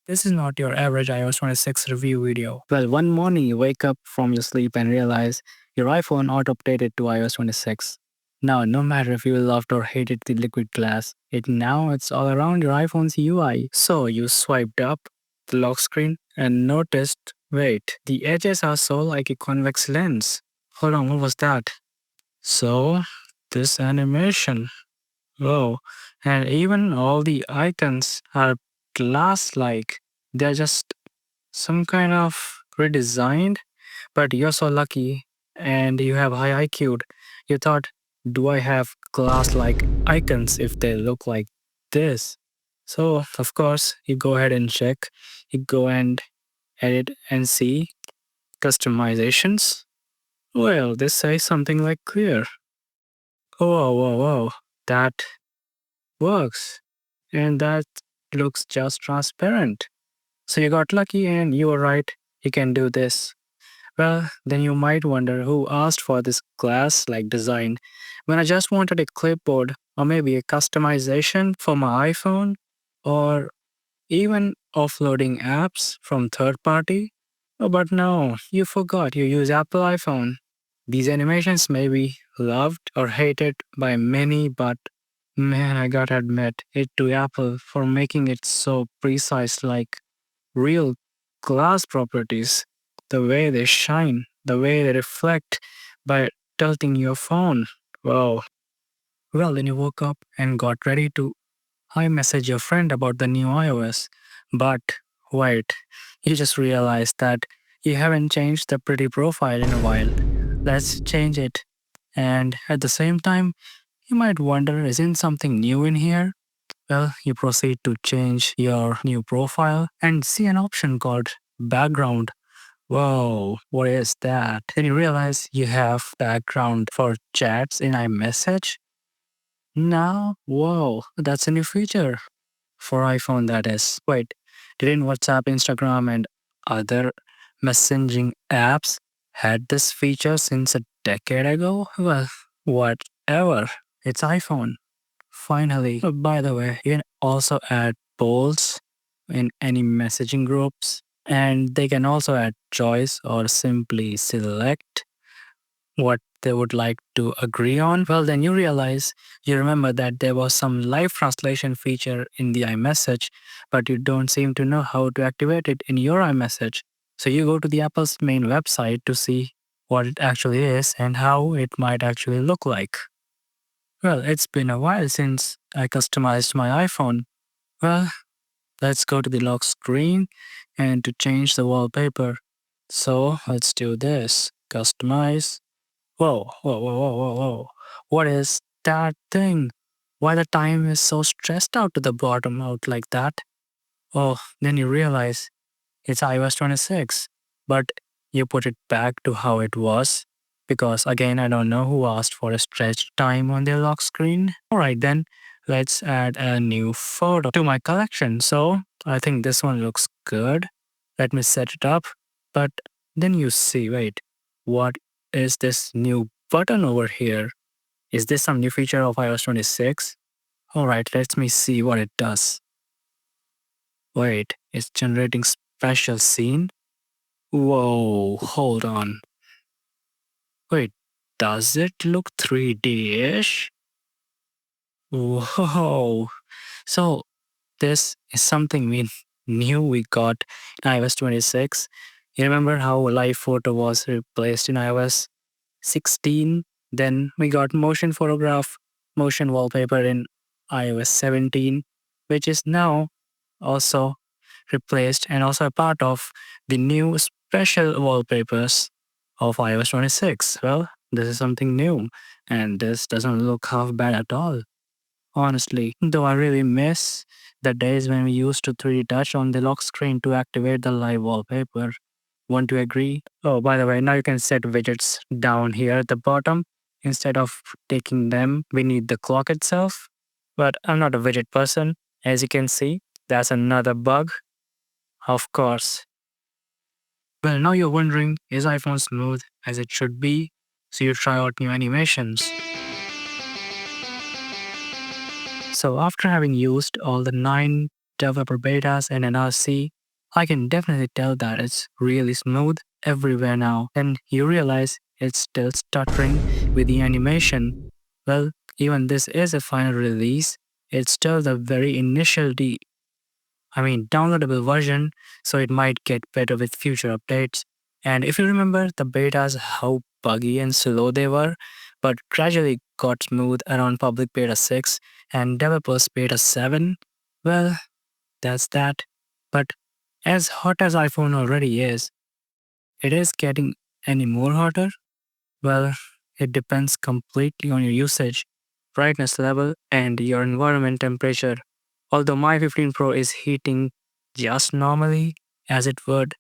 This is not your average iOS 26 review video. Well, one morning you wake up from your sleep and realize your iPhone auto-updated to iOS 26. Now, no matter if you loved or hated the liquid glass, it's all around your iPhone's UI. So you swiped up the lock screen and noticed, wait, the edges are so like a convex lens. Hold on, what was that? So, this animation. Whoa. And even all the icons are glass-like. They're just some kind of redesigned, but you're so lucky and you have high IQ. You thought, do I have glass-like icons if they look like this? So, of course, you go ahead and check. You go and edit and see customizations. Well, this says something like clear. Whoa, whoa, whoa. That works. And that looks just transparent. So you got lucky and you were right. You can do this. Well, then you might wonder who asked for this glass-like design when I just wanted a clipboard or maybe a customization for my iPhone or even offloading apps from third party. Oh, but no, you forgot you use Apple iPhone. These animations may be loved or hated by many, but man, I gotta admit it to Apple for making it so precise like real glass properties. The way they shine, the way they reflect by tilting your phone. Wow. Well, then you woke up and got ready to iMessage your friend about the new iOS. But wait, you just realized that you haven't changed the pretty profile in a while. Let's change it. And at the same time, you might wonder, isn't something new in here? Well, you proceed to change your new profile and see an option called background. Whoa, what is that? Then you realize you have background for chats in iMessage. Now, whoa, that's a new feature for iPhone, that is. Wait, didn't WhatsApp, Instagram, and other messaging apps had this feature since a decade ago? Well, whatever. It's iPhone. Finally, by the way, you can also add polls in any messaging groups, and they can also add choice or simply select what they would like to agree on. Well, then you remember that there was some live translation feature in the iMessage, but you don't seem to know how to activate it in your iMessage. So you go to the Apple's main website to see what it actually is and how it might actually look like. Well, it's been a while since I customized my iPhone. Well, let's go to the lock screen and to change the wallpaper. So let's do this. Customize. Whoa, whoa, whoa, whoa, whoa, whoa. What is that thing? Why the time is so stressed out to the bottom out like that? Oh, then you realize it's iOS 26, but you put it back to how it was because again, I don't know who asked for a stretched time on their lock screen. Alright then, let's add a new photo to my collection. So I think this one looks good. Let me set it up. But then you see, wait, what is this new button over here? Is this some new feature of iOS 26? Alright, let me see what it does. Wait, it's generating special scene? Whoa, hold on. Wait, does it look 3D-ish? Whoa. So this is something we got in iOS 26. You remember how live photo was replaced in iOS 16? Then we got motion photograph, motion wallpaper in iOS 17, which is now also replaced and also a part of the new special wallpapers of iOS 26. Well, this is something new, and this doesn't look half bad at all. Honestly, though I really miss the days when we used to 3D touch on the lock screen to activate the live wallpaper. Want to agree? Oh, by the way, now you can set widgets down here at the bottom. Instead of taking them beneath the clock itself. But I'm not a widget person. As you can see, that's another bug. Of course. Well, now you're wondering, is iPhone smooth as it should be? So you try out new animations. So after having used all the 9 developer betas and NRC, I can definitely tell that it's really smooth everywhere now, and you realize it's still stuttering with the animation. Well, even this is a final release, it's still the very initial downloadable version, so it might get better with future updates. And if you remember the betas, how buggy and slow they were, but gradually got smooth around public beta 6 and developers beta 7, well, that's that. But as hot as iPhone already is, it is getting any more hotter? Well, it depends completely on your usage, brightness level, and your environment temperature. Although my 15 Pro is heating just normally as it would,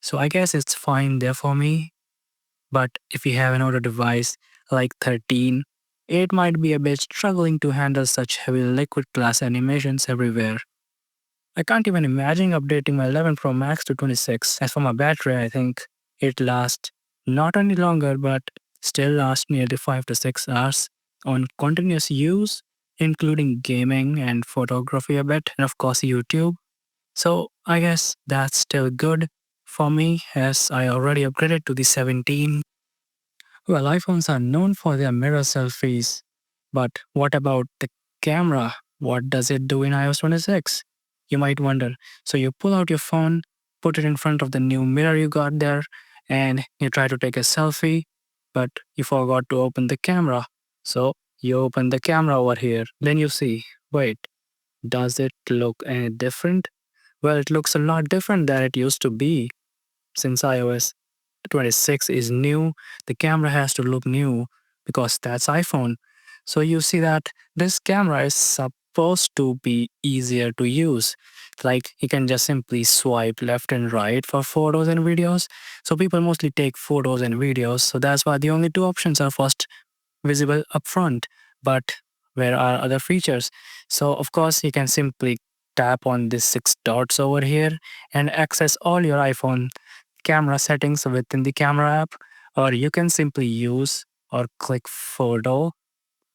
so I guess it's fine there for me. But if you have an older device like 13, it might be a bit struggling to handle such heavy liquid glass animations everywhere. I can't even imagine updating my 11 Pro Max to 26. As for my battery, I think it lasts not only longer but still lasts nearly 5 to 6 hours on continuous use, including gaming and photography a bit, and of course YouTube. So I guess that's still good for me as I already upgraded to the 17. Well, iPhones are known for their mirror selfies, but what about the camera? What does it do in iOS 26? You might wonder. So you pull out your phone, put it in front of the new mirror you got there, and you try to take a selfie, but you forgot to open the camera. So you open the camera over here. Then you see, wait, does it look any different? Well, it looks a lot different than it used to be since iOS 26 is new, the camera has to look new because that's iPhone. So you see that this camera is supposed to be easier to use. Like you can just simply swipe left and right for photos and videos. So people mostly take photos and videos. So that's why the only two options are first visible up front. But where are other features? So of course you can simply tap on these six dots over here and access all your iPhone camera settings within the camera app, or you can simply use or click photo.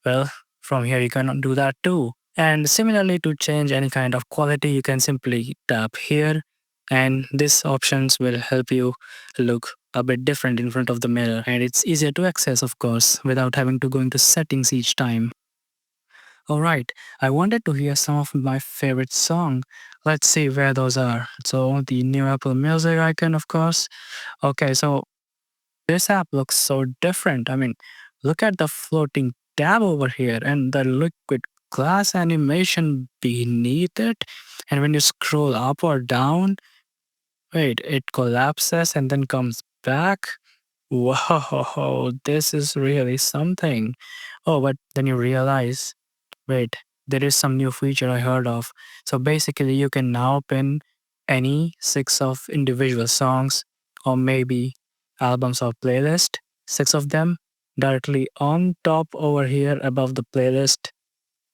Well, from here you can do that too. And similarly, to change any kind of quality, you can simply tap here, and these options will help you look a bit different in front of the mirror. And it's easier to access, of course, without having to go into settings each time. Alright, I wanted to hear some of my favorite song. Let's see where those are. So the new Apple Music icon, of course. Okay, so this app looks so different. I mean, look at the floating tab over here and the liquid glass animation beneath it. And when you scroll up or down, wait, it collapses and then comes back. Whoa, this is really something. Oh, but then you realize, wait, there is some new feature I heard of. So basically, you can now pin any six of individual songs or maybe albums or playlist, six of them, directly on top over here above the playlist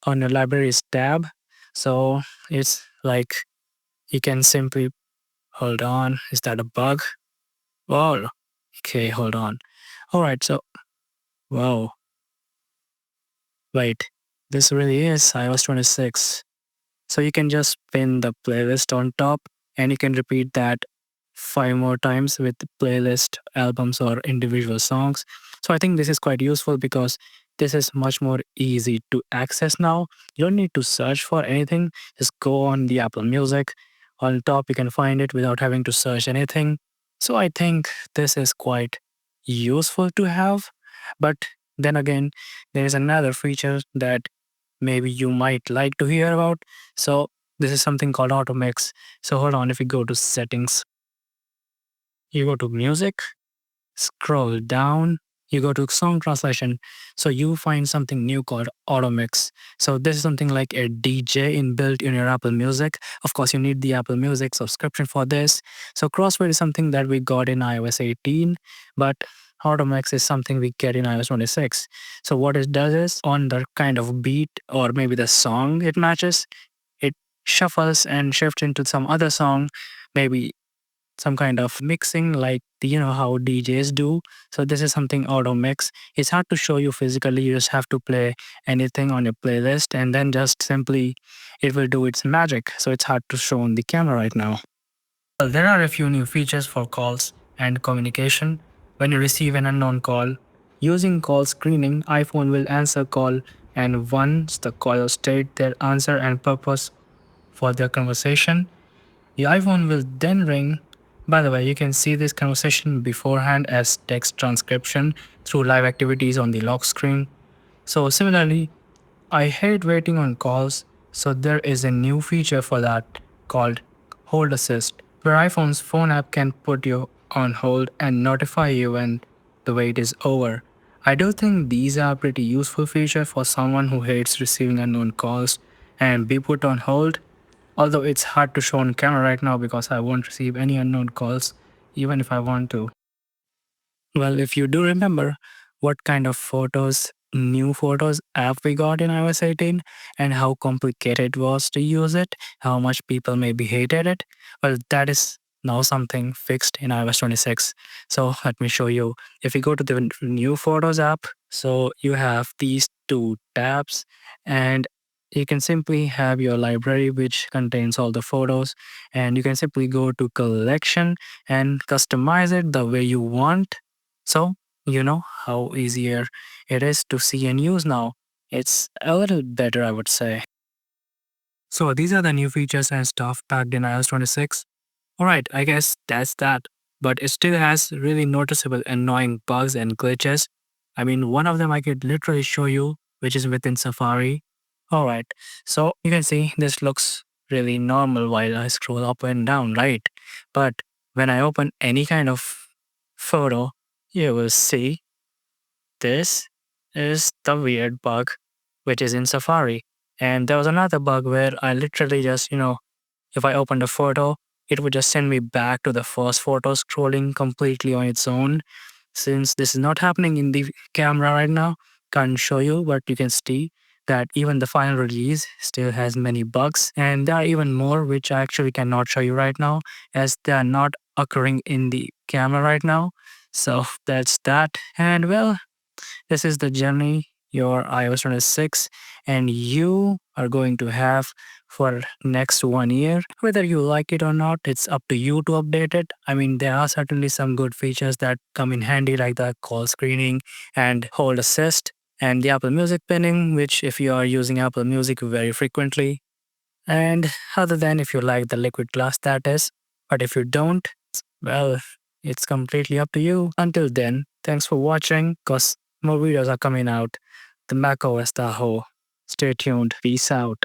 on your libraries tab. So it's like you can simply hold on. Is that a bug? Oh, okay, hold on. All right, so, whoa, wait, this really is iOS 26. So you can just pin the playlist on top and you can repeat that 5 more times with playlist, albums, or individual songs. So I think this is quite useful because this is much more easy to access now. You don't need to search for anything. Just go on the Apple Music. On top, you can find it without having to search anything. So I think this is quite useful to have. But then again, there is another feature that maybe you might like to hear about. So this is something called auto mix. So hold on, if you go to settings, you go to music, scroll down, you go to song translation. So you find something new called auto mix. So this is something like a DJ inbuilt in your Apple Music. Of course, you need the Apple Music subscription for this. So crossfade is something that we got in iOS 18, but AutoMix is something we get in iOS 26. So what it does is on the kind of beat or maybe the song it matches, it shuffles and shifts into some other song, maybe some kind of mixing like how DJs do. So this is something auto mix. It's hard to show you physically. You just have to play anything on your playlist and then just simply it will do its magic. So it's hard to show on the camera right now. Well, there are a few new features for calls and communication. When you receive an unknown call, using call screening, iPhone will answer call, and once the caller state their answer and purpose for their conversation, the iPhone will then ring. By the way, you can see this conversation beforehand as text transcription through live activities on the lock screen. So similarly, I hate waiting on calls, so there is a new feature for that called Hold Assist, where iPhone's phone app can put you on hold and notify you when the wait is over. I do think these are pretty useful feature for someone who hates receiving unknown calls and be put on hold. Although it's hard to show on camera right now because I won't receive any unknown calls even if I want to. Well, if you do remember what kind of new photos app we got in iOS 18 and how complicated it was to use it, how much people maybe hated it, well, that is now something fixed in iOS 26. So let me show you. If you go to the new photos app, so you have these two tabs and you can simply have your library which contains all the photos and you can simply go to collection and customize it the way you want. So, you know how easier it is to see and use now. It's a little better, I would say. So, these are the new features and stuff packed in iOS 26. Alright, I guess that's that. But it still has really noticeable annoying bugs and glitches. I mean, one of them I could literally show you, which is within Safari. Alright, so you can see this looks really normal while I scroll up and down, right? But when I open any kind of photo, you will see this is the weird bug which is in Safari. And there was another bug where I literally just, if I opened a photo, it would just send me back to the first photo scrolling completely on its own. Since this is not happening in the camera right now, can't show you, but you can see that even the final release still has many bugs. And there are even more which I actually cannot show you right now as they are not occurring in the camera right now. So that's that. And well, this is the journey your iOS 26 and you are going to have for next 1 year. Whether you like it or not, it's up to you to update it. I mean, there are certainly some good features that come in handy like the call screening and hold assist and the Apple Music pinning, which if you are using Apple Music very frequently, and other than if you like the liquid glass that is. But if you don't, well, it's completely up to you. Until then, thanks for watching because more videos are coming out. The macOS Tahoe. Stay tuned. Peace out.